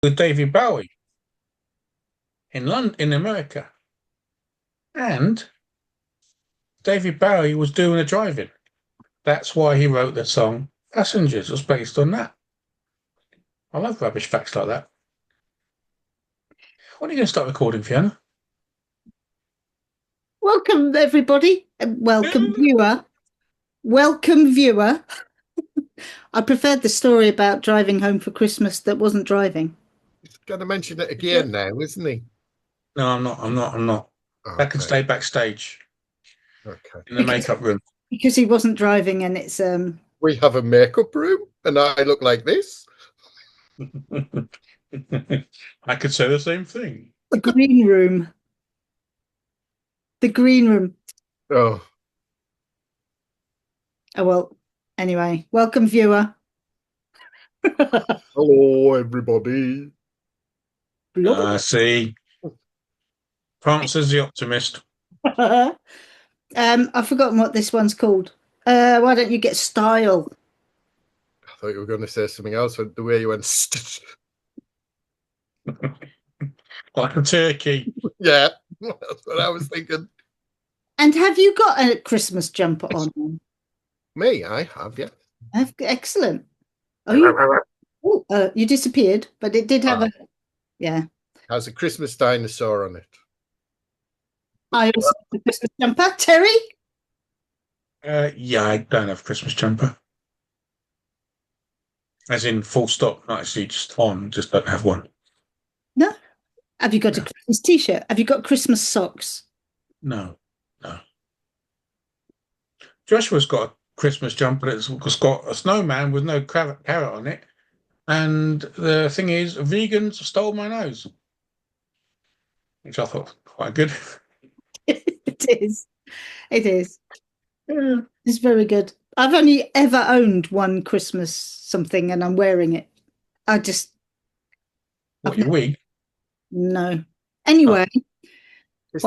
with David Bowie in London, in America, and David Bowie was doing the driving. That's why he wrote the song "Passengers." It was based on that. I love rubbish facts like that. When are you going to start recording, Fiona? Welcome, everybody. Welcome, viewer. Welcome, viewer. I preferred the story about driving home for Christmas that wasn't driving. He's going to mention it again now, isn't he? No, I'm not. I'm not. That can Okay. stay backstage Okay. in the makeup room. Because he wasn't driving, and it's We have a makeup room, and I look like this. I could say the same thing. the green room. The green room. Oh, Oh well. Anyway, welcome, viewer. hello, everybody. See, Francis the optimist. I've forgotten what this one's called. Why don't you get style? I thought you were going to say something else. The way you went, Like a turkey. yeah, that's what I was thinking. And have you got a Christmas jumper on? Me, I have, yeah. Excellent. You disappeared, but it did have yeah. Has a Christmas dinosaur on it. I also have a Christmas jumper. Terry? Yeah, I don't have a Christmas jumper. As in full stop, not actually just on, just don't have one. No. Have you got a Christmas t-shirt? Have you got Christmas socks? No. Joshua's got a Christmas jumper that's got a snowman with no carrot on it. And the thing is, vegans stole my nose, which I thought quite good. It is. It is. Yeah. It's very good. I've only ever owned one Christmas something and I'm wearing it. What, your wig? No. Anyway. Is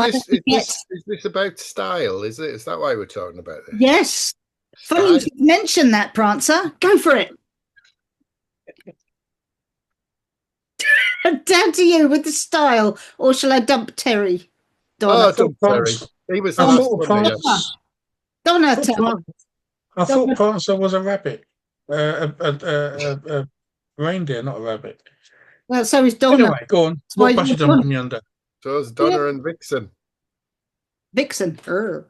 this about style? Is it? Is that why we're talking about this? Yes. Funny you mention that, Prancer. Go for it. Down to you with the style, or shall I dump Terry? Donna. Oh, dump Terry. He was the last Donna. I thought Prancer was a rabbit. A reindeer, not a rabbit. Well, so is Donna. Anyway, go on. What bus you jumping me under? So is Donna and Vixen. Vixen. Prancer.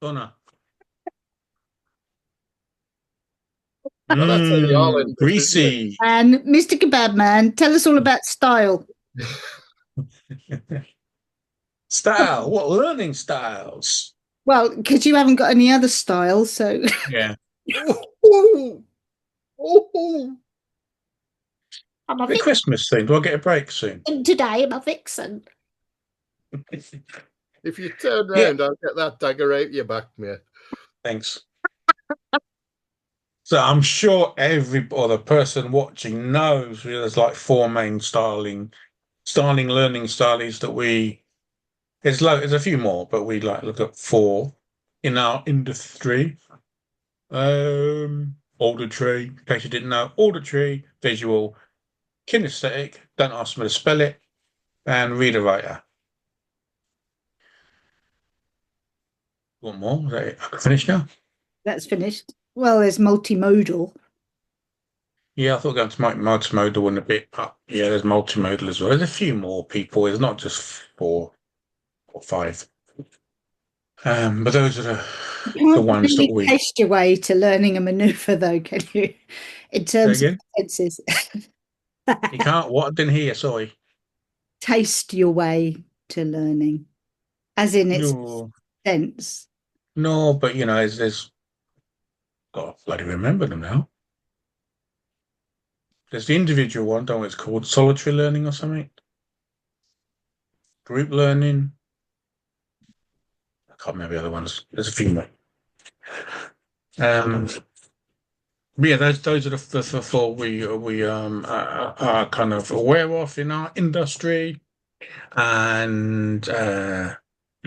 Donna. Well, that's how they all end up, greasy. And Mr. Kebab Man, tell us all about style. Style? What learning styles? Well, because you haven't got any other styles, so yeah. I'm a the Christmas thing. Do I get a break soon? And today I'm a vixen. If you turn around, I'll get that dagger out your back, mate. Thanks. So I'm sure every other person watching knows there's like four main styling learning styles that there's a few more, but we like look at four in our industry. Auditory, in case you didn't know, auditory, visual, kinesthetic, don't ask me to spell it, and reader writer. One more? Is that it? I can finish now? That's finished. Well, there's multimodal. Yeah, I thought going to multimodal in a bit, but yeah, there's multimodal as well. There's a few more people. It's not just 4 or 5. But those are the ones that we taste your way to learning a maneuver, though, can you? In terms of senses. You can't. What? I didn't hear. Sorry. Taste your way to learning, as in its sense. No, but you know, there's. God, I bloody remember them now. There's the individual one. Don't know what it's called. Solitary learning or something. Group learning. I can't remember the other ones. There's a few more. Yeah, those are the four we are kind of aware of in our industry, and I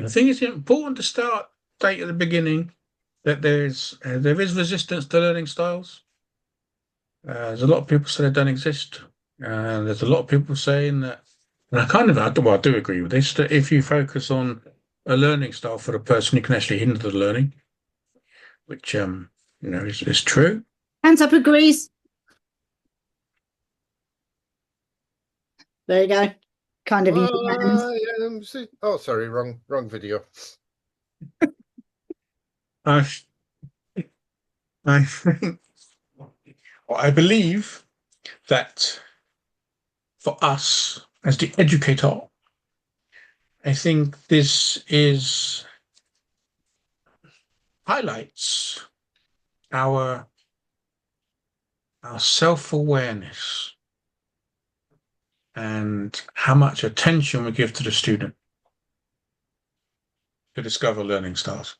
think it's important to start date at the beginning. that there is resistance to learning styles. There's a lot of people say they don't exist, and there's a lot of people saying that. And I do agree with this. That if you focus on a learning style for the person, you can actually hinder the learning, which is true. Hands up agrees. There you go. Kind of yeah, oh, sorry, wrong video. I I think I believe that for us as the educator, I think this is highlights our self-awareness and how much attention we give to the student to discover learning styles.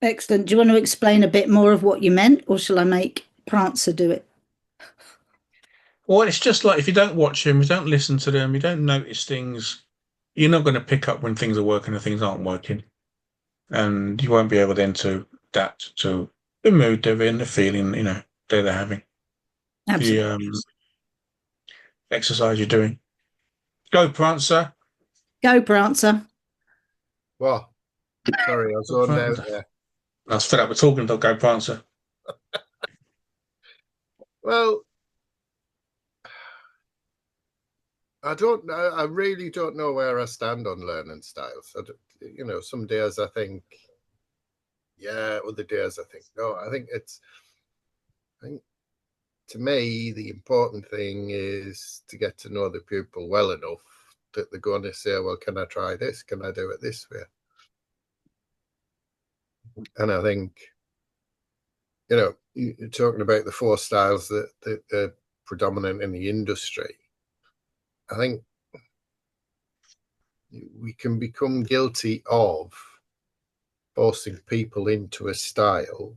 excellent. Do you want to explain a bit more of what you meant, or shall I make Prancer do it? Well, it's just like if you don't watch them, you don't listen to them, you don't notice things, you're not going to pick up when things are working and things aren't working. And you won't be able then to adapt to the mood they're in, the feeling, they're having. Absolutely. The exercise you're doing. Go, Prancer. Go, Prancer. Well, sorry, I was zoned out there. I was fed up with talking about Go, Prancer. Well, I really don't know where I stand on learning styles. Some days I think, yeah, other days I think, no. I think to me, the important thing is to get to know the pupil well enough that they're going to say, well, can I try this? Can I do it this way? And I think, you're talking about the 4 styles that are predominant in the industry. I think we can become guilty of forcing people into a style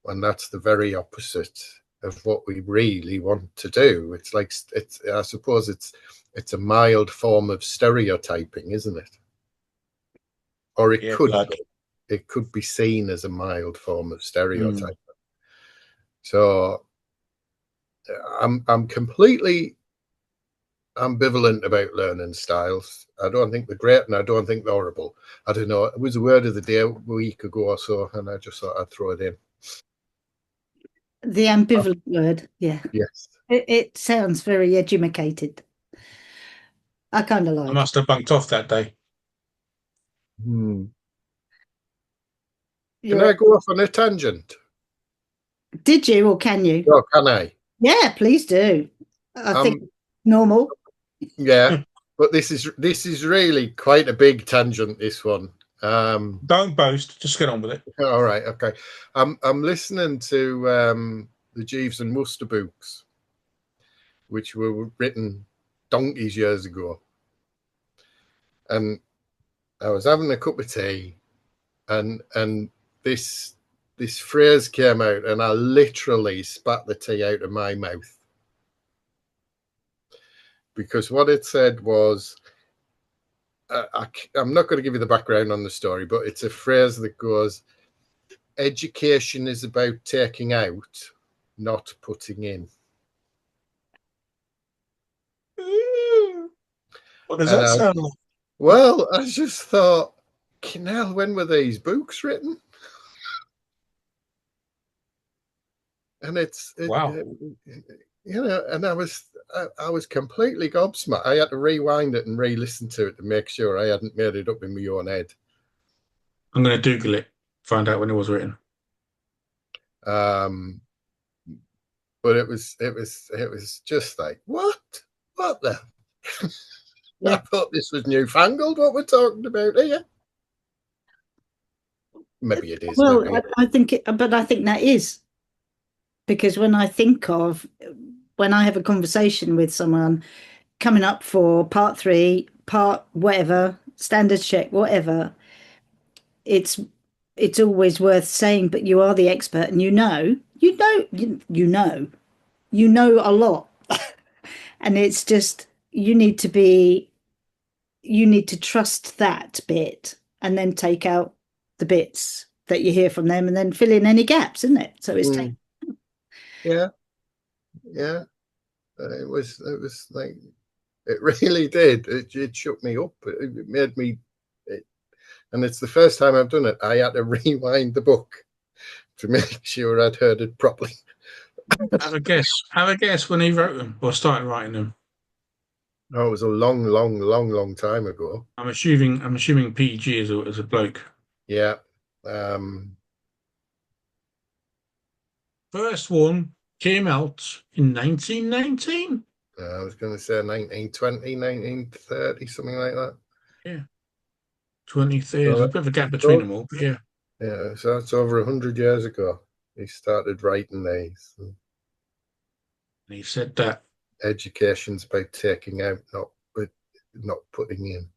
when that's the very opposite of what we really want to do. It's like, I suppose it's a mild form of stereotyping, isn't it? Or it could be seen as a mild form of stereotyping. So I'm completely ambivalent about learning styles. I don't think they're great and I don't think they're horrible. I don't know. It was a word of the day a week ago or so, and I just thought I'd throw it in. The ambivalent word, yeah. Yes. It sounds very educated. I kind of like it. I must have bunked off that day. Can I go off on a tangent? Did you, or can you? Oh, can I? Yeah, please do. I think normal. Yeah, but this is really quite a big tangent, this one. Don't boast, just get on with it. All right, okay. I'm listening to the Jeeves and Wooster books, which were written donkeys years ago. And I was having a cup of tea and this phrase came out and I literally spat the tea out of my mouth. Because what it said was, I'm not going to give you the background on the story, but it's a phrase that goes, education is about taking out, not putting in. What does that sound like? Well, I just thought, when were these books written? And wow. And I was completely gobsmacked. I had to rewind it and re-listen to it to make sure I hadn't made it up in my own head. I'm going to Google it, find out when it was written. But it was just like, what the? I thought this was newfangled. What we're talking about here? Maybe it is. Well, I think that is, because when I have a conversation with someone coming up for part 3, part whatever, standards check, whatever, it's always worth saying, but you are the expert and you know a lot. And it's just, you need to trust that bit and then take out the bits that you hear from them and then fill in any gaps, isn't it? So it's Yeah, yeah. It was like, it really did. It shook me up. It made me, and it's the first time I've done it. I had to rewind the book to make sure I'd heard it properly. Have a guess. Have a guess when he wrote them or started writing them. Oh, it was a long, long, long, long time ago. I'm assuming PG as a bloke. Yeah. First one came out in 1919. I was going to say 1920, 1930, something like that. Yeah. 2030. There's So, a bit of a gap between them all, but yeah. yeah, so that's over 100 years ago. He started writing these. And he said that Education's about taking out, not putting in.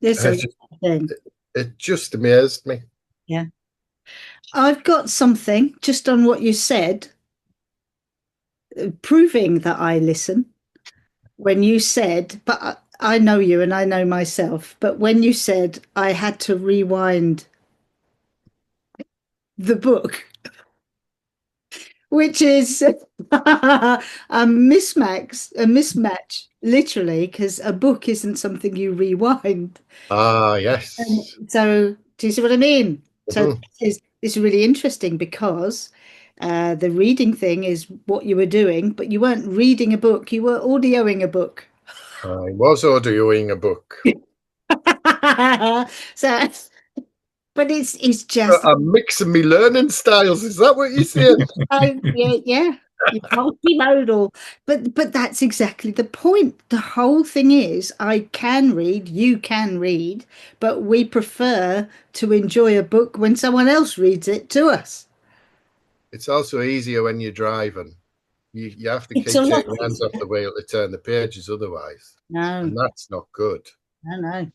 There's a thing. It just amazed me. Yeah. I've got something just on what you said, proving that I listen. When you said, but I know you and I know myself, but when you said I had to rewind the book, which is a mismatch, literally, because a book isn't something you rewind. Ah, yes. So, do you see what I mean? So, Mhm. this is really interesting because the reading thing is what you were doing, but you weren't reading a book, you were audioing a book. I was audioing a book. So, but it's just I'm mixing me learning styles. Is that what you're saying? yeah, you're multimodal. But that's exactly the point. The whole thing is I can read, you can read, but we prefer to enjoy a book when someone else reads it to us. It's also easier when you're driving. You have to It's keep a lot taking your hands off the wheel to turn the pages otherwise. No, And that's not good. no.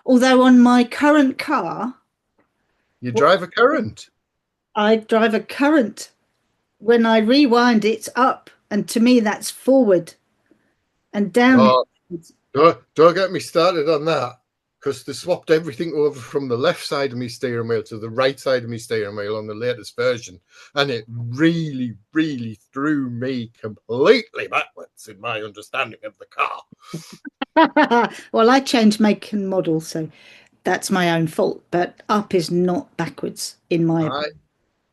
Although on my current car, You drive a current. I drive a current. When I rewind, it's up, and to me, that's forward and down. Oh, don't get me started on that. Because they swapped everything over from the left side of my steering wheel to the right side of my steering wheel on the latest version. And it really, really threw me completely backwards in my understanding of the car. Well, I changed make and model, so that's my own fault. But up is not backwards in my opinion.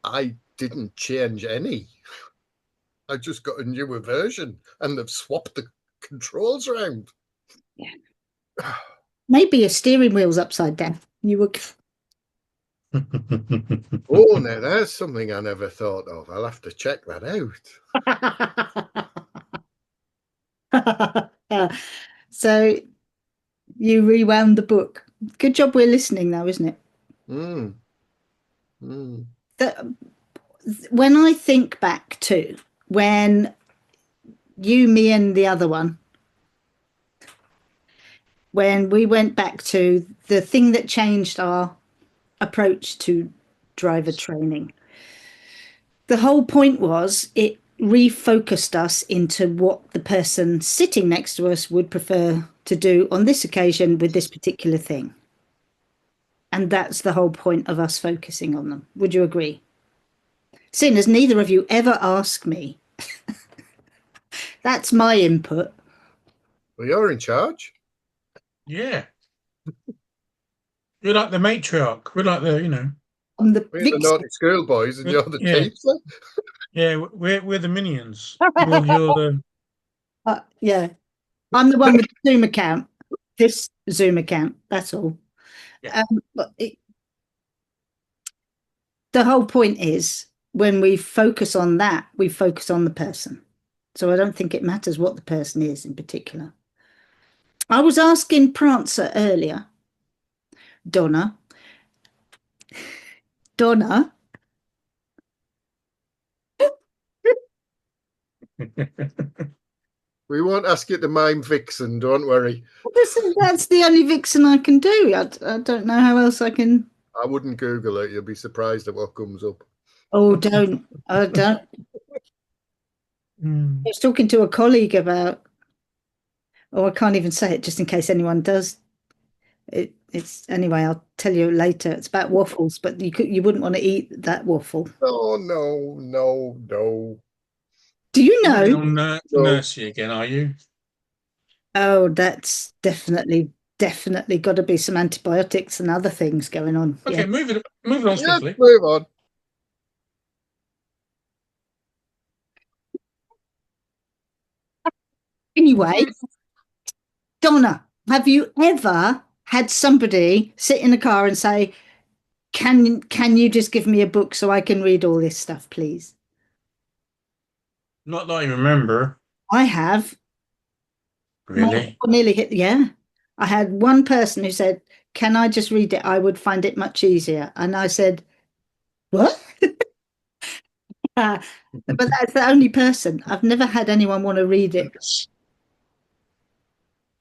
I didn't change any. I just got a newer version and they've swapped the controls around. Yeah. Maybe your steering wheel's upside down. You were. Oh, now there's something I never thought of. I'll have to check that out. So you rewound the book. Good job we're listening though, isn't it? Mm. Mm. When I think back to when you, me, and the other one, when we went back to the thing that changed our approach to driver training, the whole point was it refocused us into what the person sitting next to us would prefer to do on this occasion with this particular thing. And that's the whole point of us focusing on them. Would you agree? Seeing as neither of you ever ask me, that's my input. Well, you're in charge. Yeah. You're like the matriarch. We're like the. I'm the We're the naughty schoolboys and you're the teacher. Yeah, we're the minions. You're the yeah. I'm the one with the Zoom account. This Zoom account. That's all. Yeah. But the whole point is when we focus on that, we focus on the person. So I don't think it matters what the person is in particular. I was asking Prancer earlier, Donna. We won't ask you to mime Vixen, don't worry. That's the only Vixen I can do. I don't know how else I can. I wouldn't Google it. You'll be surprised at what comes up. Oh, don't. I don't. I was talking to a colleague about, oh, I can't even say it just in case anyone does It's anyway, I'll tell you later. It's about waffles, but you wouldn't want to eat that waffle. Oh no, no, no, Do you You're not know? getting on no. nursery again, are you? Oh, that's definitely got to be some antibiotics and other things going on. Yeah. Okay, moving on Yeah, swiftly. move on. Anyway, Donna, have you ever had somebody sit in a car and say, can you just give me a book so I can read all this stuff, please? Not that I remember, I have. My really. nearly hit, yeah. I had one person who said, "Can I just read it? I would find it much easier." And I said, "What?" But that's the only person. I've never had anyone want to read it,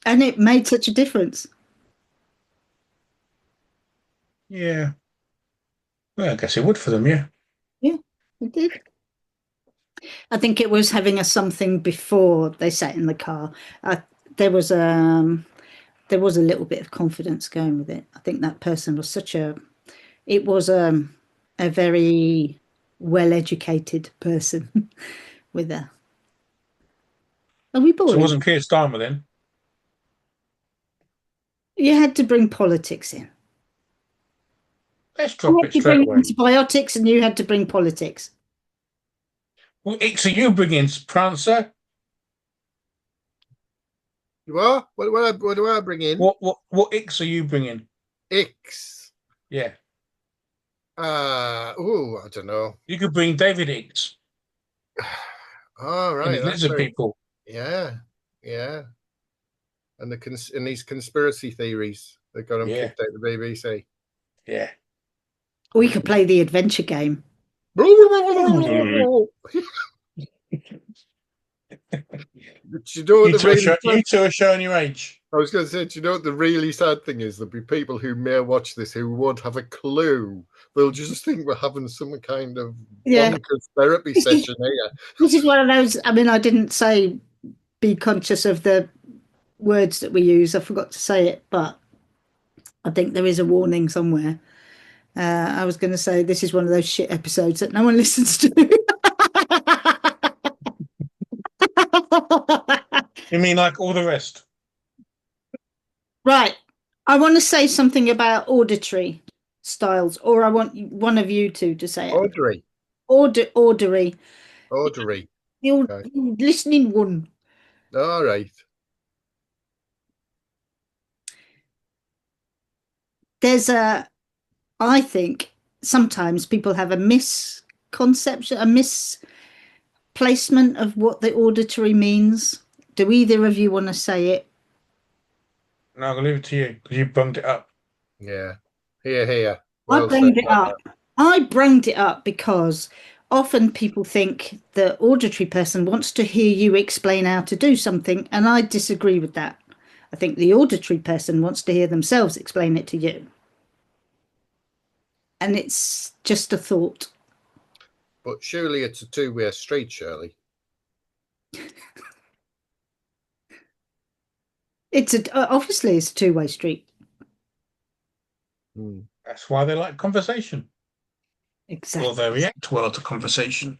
and it made such a difference. Yeah. Well, I guess it would for them, yeah. Yeah, it did. I think it was having a something before they sat in the car. Uh, there was there was a little bit of confidence going with it. I think that person was such a it was a very well educated person with a are we So it boring? wasn't Keir Starmer then. You had to bring politics in. Let's I drop had it to straight bring away. antibiotics and you had to bring politics. What icks are you bringing, Prancer? You are? What do I bring in? What icks are you bringing? Ix. Yeah. I don't know. You could bring David Icks All and right, his that's lizard very, people. yeah, yeah. And and these conspiracy theories that got him Yeah. kicked out of the BBC. Yeah. We could play the adventure game. Do you know what the really You two are showing your age. I was going to say, do you know what the really sad thing is? There'll be people who may watch this who won't have a clue. They'll just think we're having some kind of Yeah. bonkers therapy This is session here. this is one of those. I mean, I didn't say be conscious of the words that we use. I forgot to say it, but I think there is a warning somewhere. I was going to say this is one of those shit episodes that no one listens to. You mean like all the rest? Right. I want to say something about auditory styles, or I want one of you two to say it. Audrey. Auditory. Audrey. The Okay. listening one. All right. There's I think sometimes people have a misconception, a misplacement of what the auditory means. Do either of you want to say it? No, I'll leave it to you because you bunged it up. Yeah. Here. I Well said. branged it up. I branged it up because often people think the auditory person wants to hear you explain how to do something, and I disagree with that. I think the auditory person wants to hear themselves explain it to you. And it's just a thought. But surely it's a two-way street, Shirley. Obviously it's a two-way street. That's why they like conversation. Exactly. Or they react well to conversation.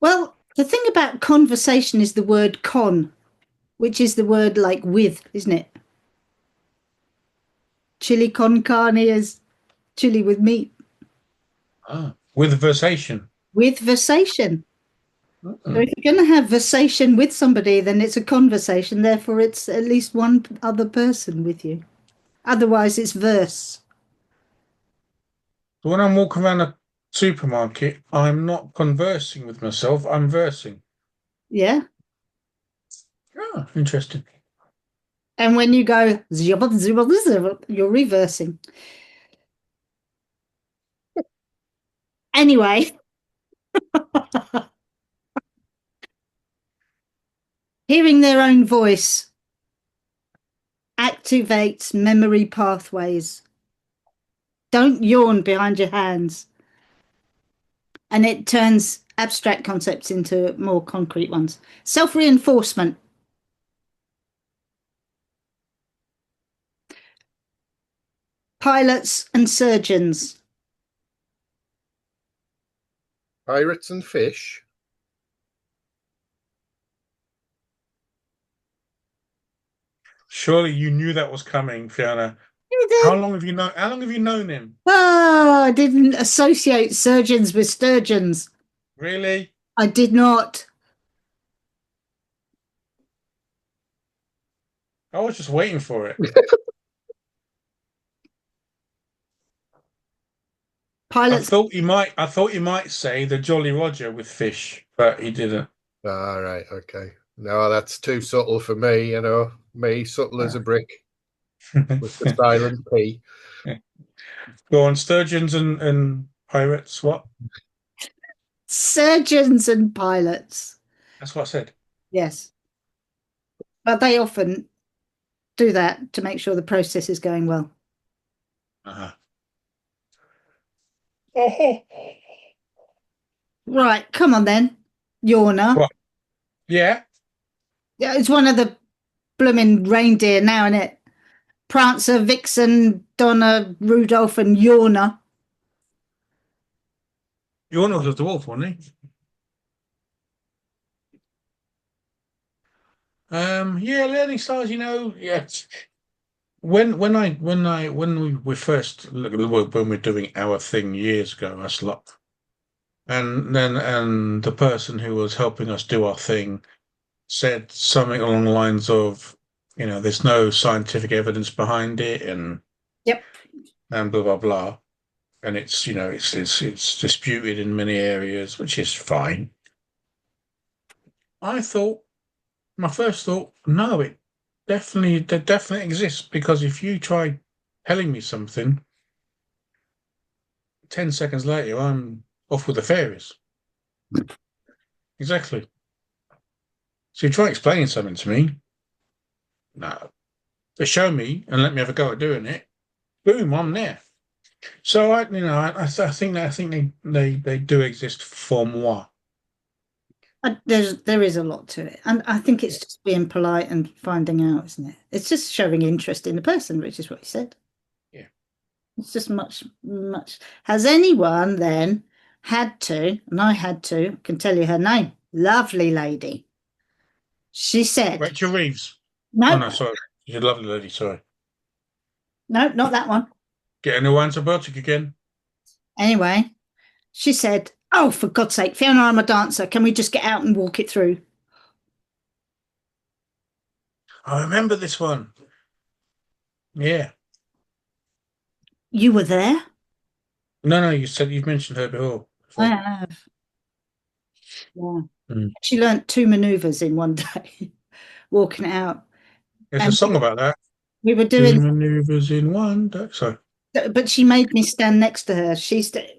Well, the thing about conversation is the word con, which is the word like with, isn't it? Chili con carne is chili with meat. Ah, with versation. With versation. So Mm. if you're going to have versation with somebody, then it's a conversation. Therefore, it's at least one other person with you. Otherwise, it's verse. So when I'm walking around a supermarket, I'm not conversing with myself, I'm versing. Yeah. Oh, interesting. And when you go, you're reversing. Anyway, hearing their own voice activates memory pathways. Don't yawn behind your hands. And it turns abstract concepts into more concrete ones. Self-reinforcement. Pilots and surgeons. Pirates and fish. Surely you knew that was coming, Fiona. How long have you known? How long have you known him? Oh, I didn't associate surgeons with sturgeons. Really? I did not. I was just waiting for it. Pilots. I thought he might say the Jolly Roger with fish, but he didn't. All right, okay. No, that's too subtle for me, you know. Me, subtle as a brick with the silent P. Go on, sturgeons and pirates. What? Surgeons and pilots. That's what I said. Yes. But they often do that to make sure the process is going well. Uh-huh. Oh, Right, come on then. Yawner. what? Yeah. Yeah, it's one of the blooming reindeer now, isn't it? Prancer, Vixen, Donna, Rudolph, and Yawner. You're not the dwarf, wasn't he? Yeah, learning styles, yeah. When we first when we're doing our thing years ago, us lot, and the person who was helping us do our thing said something along the lines of, there's no scientific evidence behind it, Yep. and blah blah blah, and it's disputed in many areas, which is fine. I thought my first thought, no, it definitely exists, because if you try telling me something, 10 seconds later, I'm off with the fairies. Exactly. So you try explaining something to me. No. They show me and let me have a go at doing it. Boom, I'm there. So I think they do exist for moi. There is a lot to it, and I think it's just being polite and finding out, isn't it? It's just showing interest in the person, which is what he said. Yeah. It's just much. Has anyone then had to, and I had to, can tell you her name, lovely lady. She said, Rachel Reeves. no, Oh no, sorry. She's a lovely lady, sorry. no, not that one. Get a new antibiotic again. Anyway, she said, oh, for God's sake, Fiona, I'm a dancer. Can we just get out and walk it through? I remember this one. Yeah. You were there? No, you said you've mentioned her before. I have. Yeah. Mm. She learnt 2 maneuvers in one day, walking it out. There's a And song about that. we were 2 doing, maneuvers in one day. Sorry. but she made me stand next to her.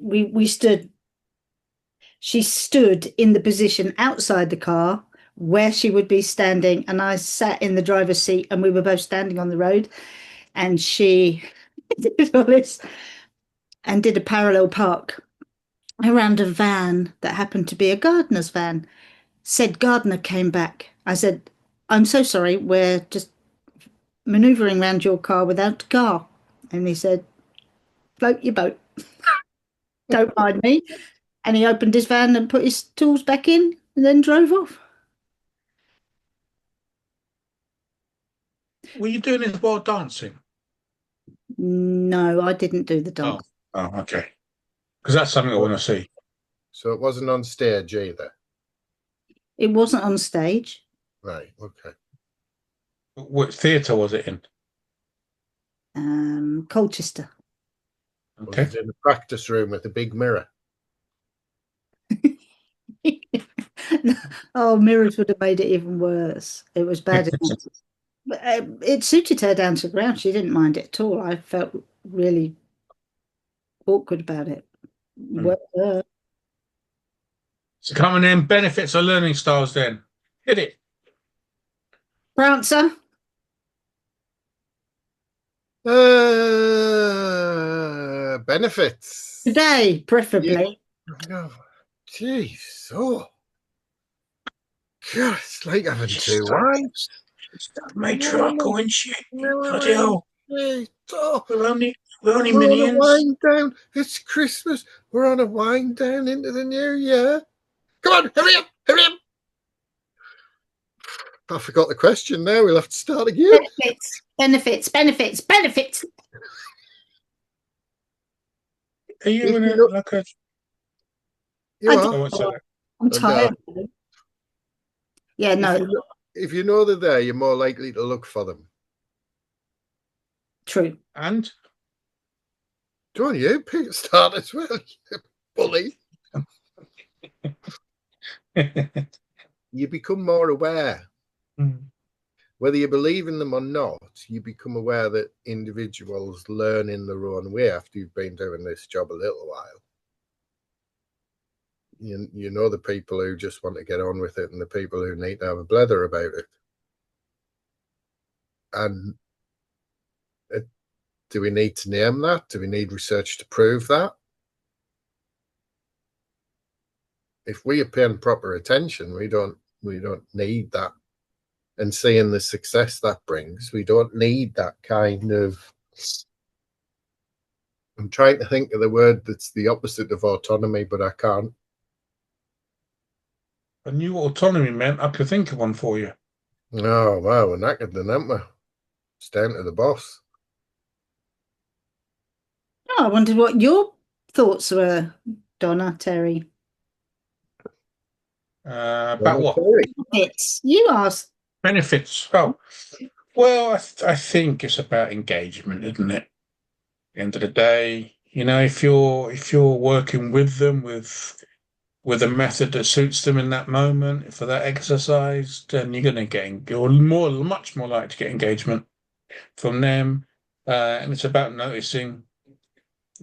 We stood. She stood in the position outside the car where she would be standing, and I sat in the driver's seat, and we were both standing on the road. And she did all this and did a parallel park around a van that happened to be a gardener's van. Said gardener came back. I said, I'm so sorry, we're just manoeuvring around your car without a car. And he said, float your boat. Don't mind me. And he opened his van and put his tools back in and then drove off. Were you doing this while dancing? No, I didn't do the dance. Oh, okay. Because that's something I want to see. So it wasn't on stage either. It wasn't on stage. Right, okay. What theatre was it in? Colchester. Okay. Was it in the practice room with a big mirror? Oh, mirrors would have made it even worse. It was bad enough. But, it suited her down to the ground. She didn't mind it at all. I felt really awkward about it. So coming in, benefits of learning styles then. Hit it. Prancer. Benefits. Today, preferably. Oh, jeez. Oh. God, it's like having two wives. My truck going shit. Bloody hell. Oh. We're only We're only We're on a minions. wind down. It's Christmas. We're on a wind down into the new year. Come on, hurry up, hurry up. I forgot the question now. We'll have to start again. Benefits. Are you in You like a? You I are. I won't say that. I'm tired. Yeah, no, If you know they're there, you're more likely to look for them. true. And Don't you start as well, you bully? You become more aware. Whether you believe in them or not, you become aware that individuals learn in their own way after you've been doing this job a little while. You know the people who just want to get on with it and the people who need to have a blether about it. And do we need to name that? Do we need research to prove that? If we are paying proper attention, we don't need that. And seeing the success that brings, we don't need that kind of. I'm trying to think of the word that's the opposite of autonomy, but I can't. I knew what autonomy meant. I could think of one for you. Oh, wow, we're knackered then, aren't we? It's down to the boss. Oh, I wondered what your thoughts were, Donna, Terry. About what? Benefits. You asked. Benefits. Oh, well, I think it's about engagement, isn't it? At the end of the day, if you're working with them with a method that suits them in that moment for that exercise, then you're much more likely to get engagement from them. And it's about noticing,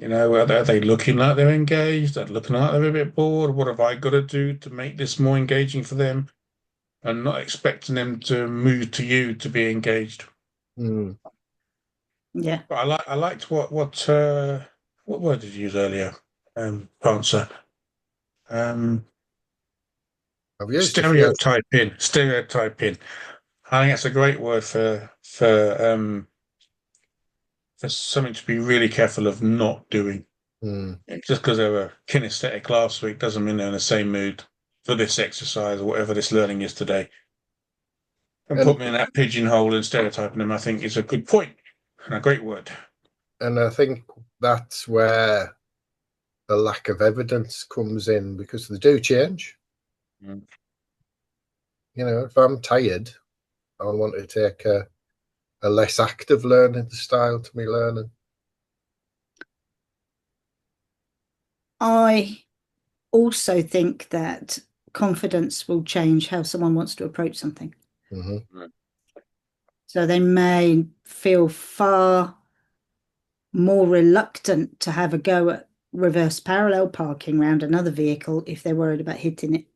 are they looking like they're engaged? Are they looking like they're a bit bored? What have I got to do to make this more engaging for them? And not expecting them to move to you to be engaged. Yeah. But I liked what word did you use earlier? Prancer. I've used Stereotyping. Stereotyping. I think that's a great word for something to be really careful of not doing. Just because they were kinesthetic last week doesn't mean they're in the same mood for this exercise or whatever this learning is today. And put me in that pigeonhole and stereotyping them, I think, is a good point and a great word. And I think that's where the lack of evidence comes in, because they do change. If I'm tired, I'll want to take a less active learning style to me learning. I also think that confidence will change how someone wants to approach something. So they may feel far more reluctant to have a go at reverse parallel parking around another vehicle if they're worried about hitting it.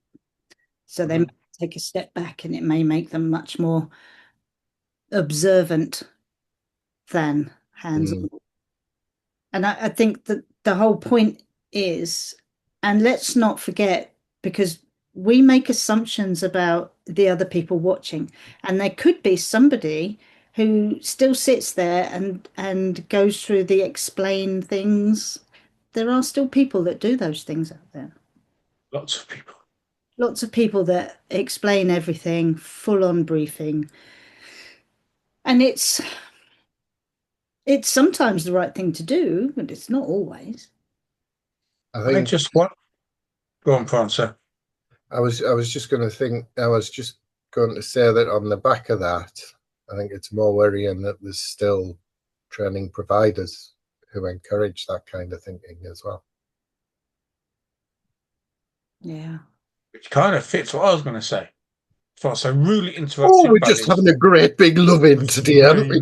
So they may take a step back, and it may make them much more observant than hands-on. And I think that the whole point is, and let's not forget, because we make assumptions about the other people watching, and there could be somebody who still sits there and goes through the explain things. There are still people that do those things out there. Lots of people. Lots of people that explain everything, full on briefing. And it's sometimes the right thing to do, but it's not always. I think just what? Go on, Prancer. I was just going to say that on the back of that, I think it's more worrying that there's still training providers who encourage that kind of thinking as well. Yeah. Which kind of fits what I was going to say. So really interrupting. Oh, we're just having a great big love-in today, aren't we?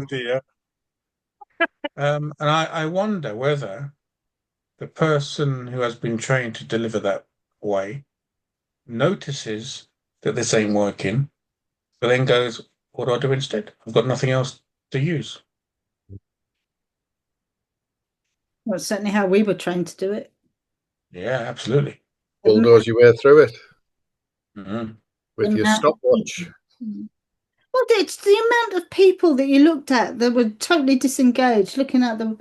And I wonder whether the person who has been trained to deliver that way notices that this ain't working, but then goes, what do I do instead? I've got nothing else to use. Well, it's certainly how we were trained to do it. Yeah, absolutely. Bulldoze your way through it with your stopwatch. Well, it's the amount of people that you looked at that were totally disengaged, looking at them.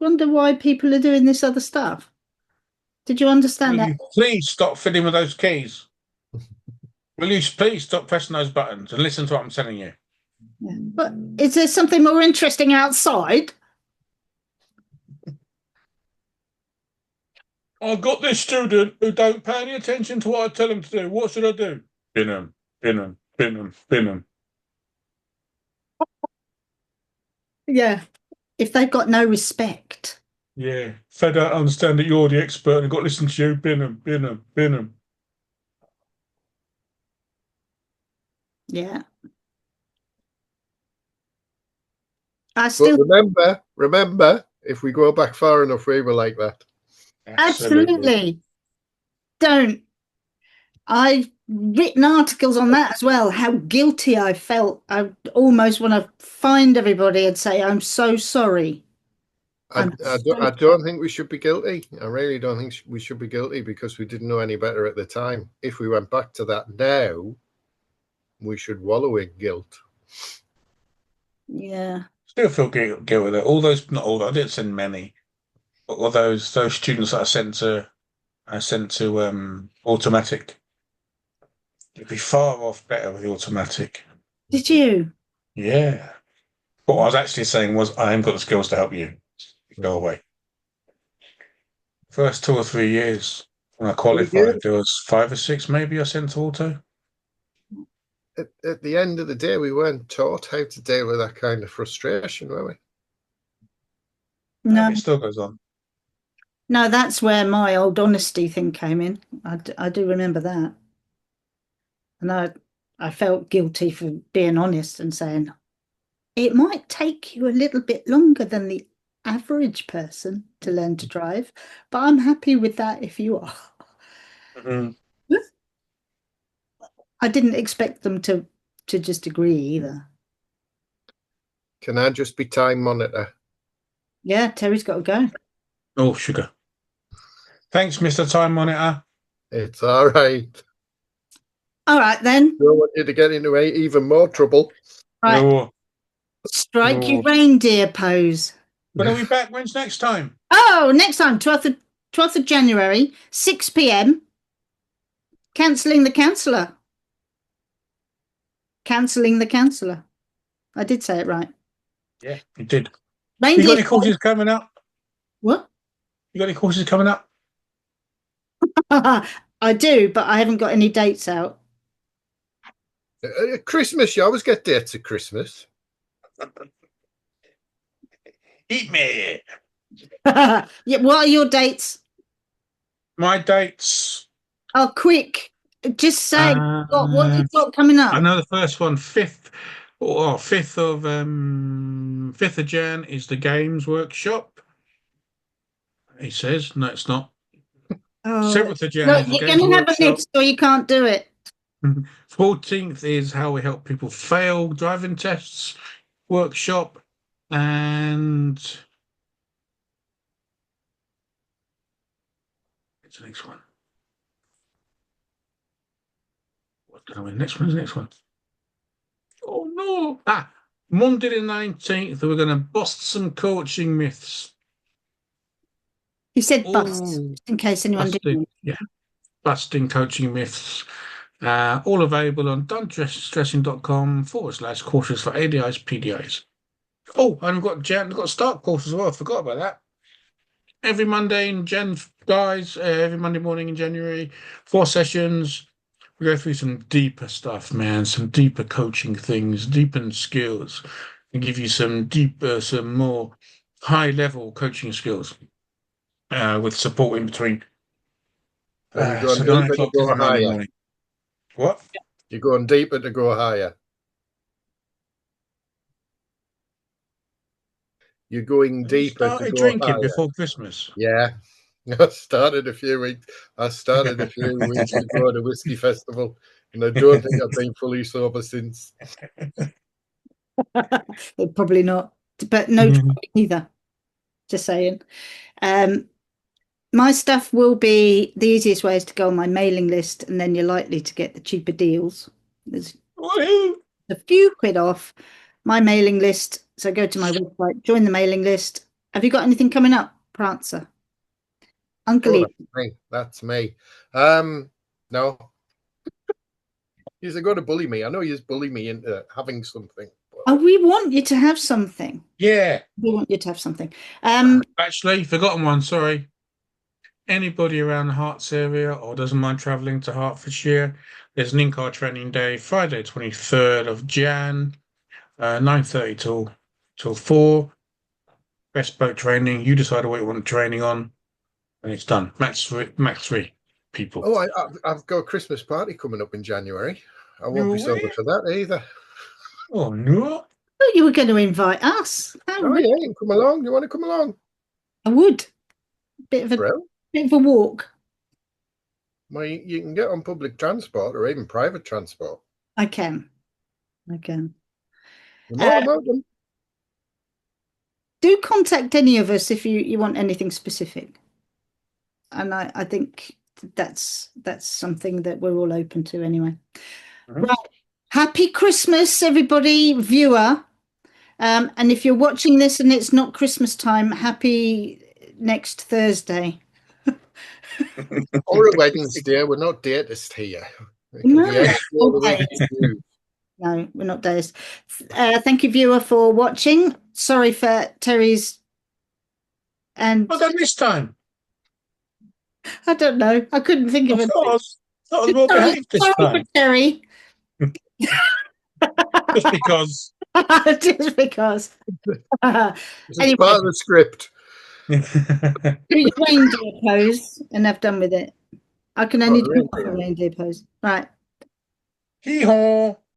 wonder why people are doing this other stuff. Did you understand Will that? you please stop fiddling with those keys? Will you please stop pressing those buttons and listen to what I'm telling you? Yeah. But is there something more interesting outside? I've got this student who don't pay any attention to what I tell him to do. What should I do? Bin him, bin him, bin him, bin him. Yeah. If they've got no respect. Yeah. If they don't understand that you're the expert and I've got to listen to you, bin him, bin him, bin him. Yeah. I But still remember, if we go back far enough, we were like that. absolutely don't. I've written articles on that as well, how guilty I felt. I almost want to find everybody and say, I'm so sorry. I don't think we should be guilty. I really don't think we should be guilty because we didn't know any better at the time. If we went back to that now, we should wallow in guilt. Yeah. Still feel guilty with it. Not all, I didn't send many, but all those students that I sent to automatic. You'd be far off better with the automatic. Did you? Yeah. What I was actually saying was, I haven't got the skills to help you. Go away. First 2 or 3 years when I qualified, there was 5 or 6 maybe I sent to auto. At the end of the day, we weren't taught how to deal with that kind of frustration, were we? No. It still goes on. No, that's where my old honesty thing came in. I do remember that. And I felt guilty for being honest and saying, it might take you a little bit longer than the average person to learn to drive, but I'm happy with that if you are. Mm-hmm. I didn't expect them to just agree either. Can I just be time monitor? Yeah, Terry's got to go. Oh, sugar. Thanks, Mr. Time Monitor. It's all right. All right, then. Don't want you to get into even more trouble. Right. No. Strike your reindeer pose. When are we back? When's next time? Oh, next time, 12th of January, 6 p.m. Cancelling the counsellor. Cancelling the counsellor. I did say it right. Yeah, you did. Reindeer You got any courses coming up? What? You got any courses coming up? I do, but I haven't got any dates out. Christmas, you always get dates at Christmas. Eat me. Yeah, what are your dates? My dates. Oh, quick. Just say what you've got coming up. I know the first one, 5th of Jan is the games workshop. He says, no, it's not. 7th of Jan Look, is the you're games going to have a workshop. list or you can't do it. 14th is how we help people fail driving tests workshop. And it's the next one. What's going on? Next one. Oh no! Monday the 19th, we're going to bust some coaching myths. You said bust, just in case anyone didn't. Yeah, busting coaching myths. All available on don'tstressing.com/courses for ADIs, PDIs. Oh, and we've got a start course as well. I forgot about that. Every Monday in guys, every Monday morning in January, 4 sessions. We go through some deeper stuff, man, some deeper coaching things, deepen skills, and give you some more high-level coaching skills with support in between. And So you're 9 going deeper o'clock to go every Monday higher. morning. What? You're going deeper to go higher. You're going deeper to Started go drinking higher. before Christmas. Yeah. I started a few weeks ago at a whiskey festival, and I don't think I've been fully sober since. Probably not, but no either. Just saying. My stuff will be the easiest way is to go on my mailing list, and then you're likely to get the cheaper deals. There's a few quid off my mailing list. So go to my website, join the mailing list. Have you got anything coming up, Prancer? Uncle Oh, Ian. that's me. No. He's going to bully me. I know he's bullying me into having something. Oh, we want you to have something. Yeah. We want you to have something. Actually, forgotten one. Sorry. Anybody around the Herts area or doesn't mind travelling to Hertfordshire, there's an in-car training day, Friday, 23rd of Jan, 9:30 till 4. Best boat training. You decide what you want training on, and it's done. Max three people. Oh, I've got a Christmas party coming up in January. I won't No be sober way. for that either. Oh no! I thought you were going to invite us. Oh yeah, you can come along. You want to come along? I would. Bit of a walk. Well, you can get on public transport or even private transport. I can. You're more welcome. Do contact any of us if you want anything specific. And I think that's something that we're all open to anyway. Mhm. Right. Happy Christmas, everybody, viewer. And if you're watching this and it's not Christmas time, happy next Thursday. Or a Wednesday. We're not datists here. No, no, we're not deists. Thank you, viewer, for watching. Sorry for Terry's. And What done this time? I don't know. I couldn't think of it. I was more behaved this Sorry time. for Terry. Just because. Just because. It's Anyway. part of the script. Do your reindeer pose and have done with it. I can only do a reindeer pose. Right. Hee haw.